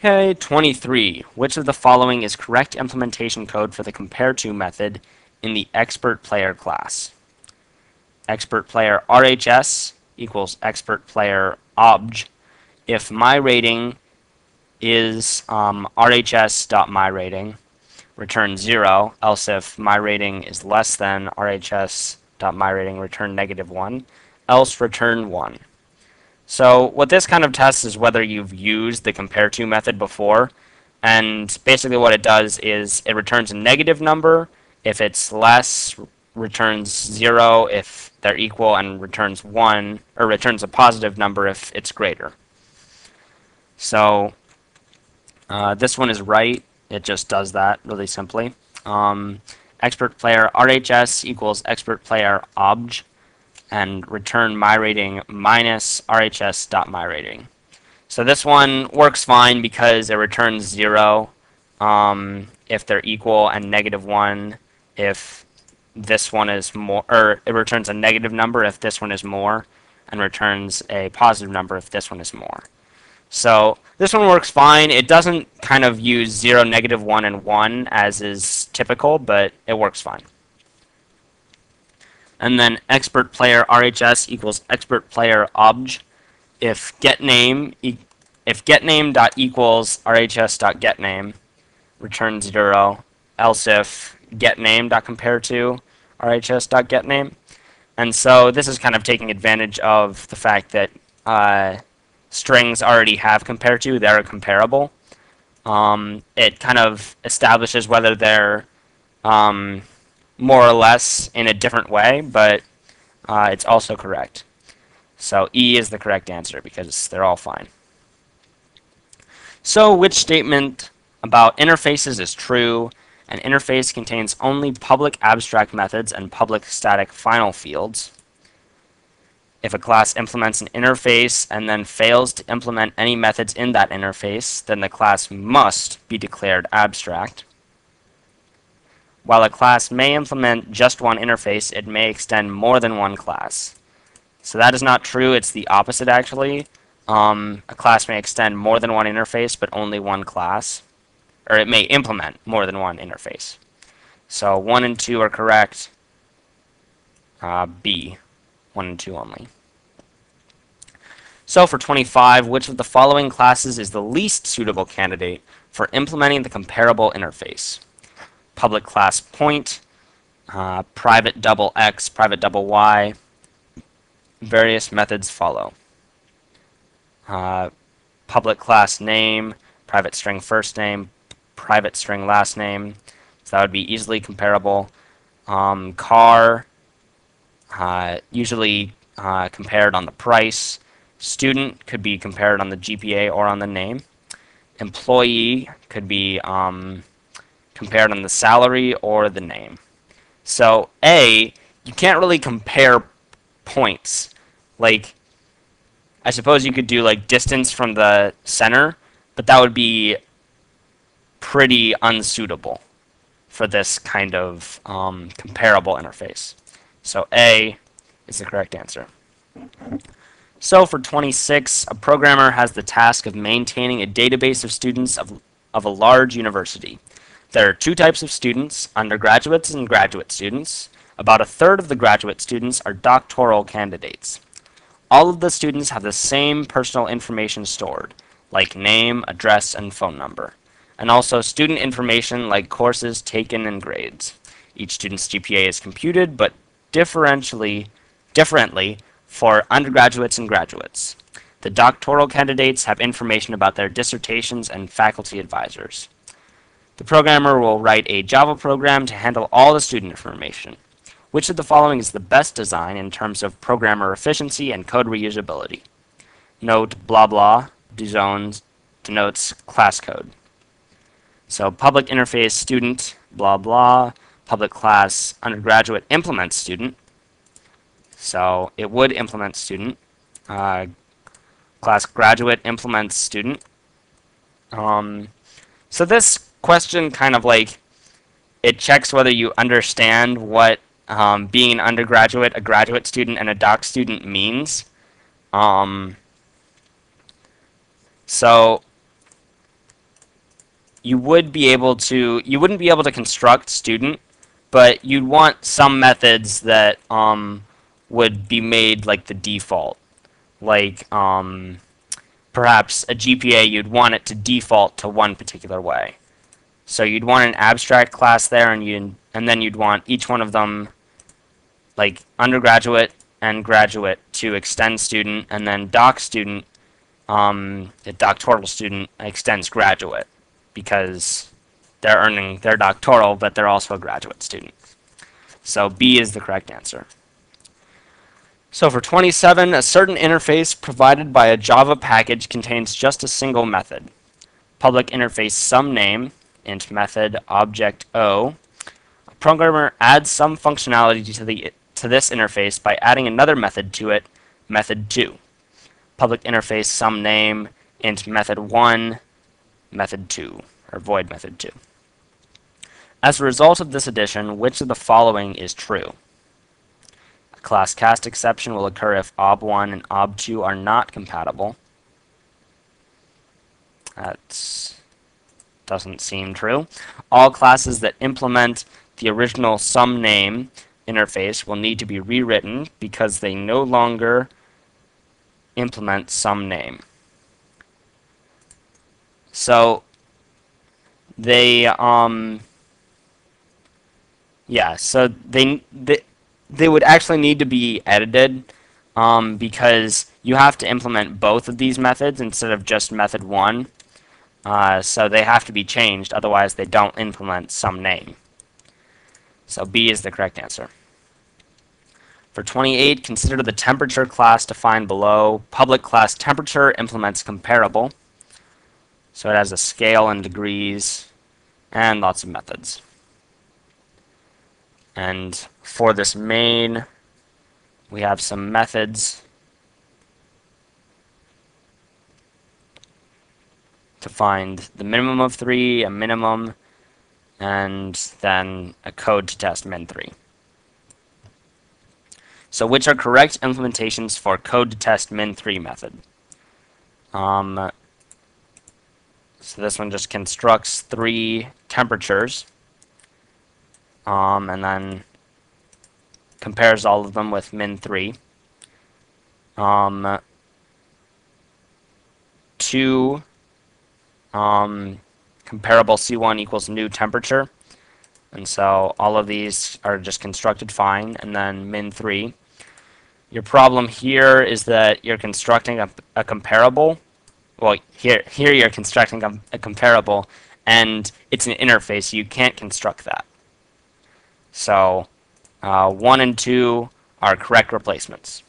Okay, 23. Which of the following is correct implementation code for the compare to method in the expert player class? Expert player RHS equals expert player obj if my rating is RHS.myRating, return 0, else if my rating is less than RHS.myRating, return -1, else return 1. So what this kind of tests is whether you've used the compare to method before, and basically what it does is it returns a negative number if it's less, returns 0 if they're equal, and returns 1, or returns a positive number if it's greater. So this one is right. It just does that really simply. Expert player RHS equals expert player obj, and return myRating minus RHS.myRating. So this one works fine because it returns 0 if they're equal, and -1 if this one is more, or it returns a negative number if this one is more, and returns a positive number if this one is more. So this one works fine. It doesn't kind of use 0, -1, and 1 as is typical, but it works fine. And then expert player RHS equals expert player obj if getName dot equals RHS.getName, return 0, else if getName dot compare to RHS.getName. And so this is kind of taking advantage of the fact that strings already have compare to, they're comparable. It kind of establishes whether they're more or less in a different way, but it's also correct. So E is the correct answer because they're all fine. So which statement about interfaces is true? An interface contains only public abstract methods and public static final fields. If a class implements an interface and then fails to implement any methods in that interface, then the class must be declared abstract. While a class may implement just one interface, it may extend more than one class. So that is not true. It's the opposite, actually. A class may extend more than one interface, but only one class. Or it may implement more than one interface. So 1 and 2 are correct. B, 1 and 2 only. So for 25, which of the following classes is the least suitable candidate for implementing the comparable interface? Public class point, private double x, private double y. Various methods follow. Public class name, private string first name, private string last name. So that would be easily comparable. Car, usually compared on the price. Student could be compared on the GPA or on the name. Employee could be compared on the salary or the name. So A, you can't really compare points. Like, I suppose you could do like distance from the center, but that would be pretty unsuitable for this kind of comparable interface. So A is the correct answer. So for 26, a programmer has the task of maintaining a database of students of a large university. There are two types of students, undergraduates and graduate students. About a third of the graduate students are doctoral candidates. All of the students have the same personal information stored, like name, address, and phone number, and also student information like courses taken and grades. Each student's GPA is computed, but differently for undergraduates and graduates. The doctoral candidates have information about their dissertations and faculty advisors. The programmer will write a Java program to handle all the student information. Which of the following is the best design in terms of programmer efficiency and code reusability? Note blah blah denotes class code. So public interface student blah blah, public class undergraduate implements student. So it would implement student. Class graduate implements student. So this question kind of like, it checks whether you understand what being an undergraduate, a graduate student, and a doc student means. So you wouldn't be able to construct student, but you'd want some methods that would be made like the default. Like perhaps a GPA, you'd want it to default to one particular way. So you'd want an abstract class there, and then you'd want each one of them, like undergraduate and graduate, to extend student, and then doc student, a doctoral student, extends graduate, because they're earning their doctoral, but they're also a graduate student. So B is the correct answer. So for 27, a certain interface provided by a Java package contains just a single method. Public interface some name, int method, object O. A programmer adds some functionality to this interface by adding another method to it, method 2. Public interface some name, int method 1, method 2, or void method 2. As a result of this addition, which of the following is true? A class cast exception will occur if OB1 and OB2 are not compatible. That doesn't seem true. All classes that implement the original some name interface will need to be rewritten because they no longer implement some name. So they they would actually need to be edited because you have to implement both of these methods instead of just method 1. So they have to be changed, otherwise they don't implement some name. So B is the correct answer. For 28, consider the temperature class defined below. Public class temperature implements comparable. So it has a scale and degrees and lots of methods. And for this main, we have some methods to find the minimum of 3, a minimum, and then a code to test min3. So which are correct implementations for code to test min3 method? So this one just constructs 3 temperatures and then compares all of them with min3. 2 comparable C1 equals new temperature, and so all of these are just constructed fine, and then min3. Your problem here is that you're constructing a comparable. Well, here you're constructing a comparable, and it's an interface, so you can't construct that. So 1 and 2 are correct replacements.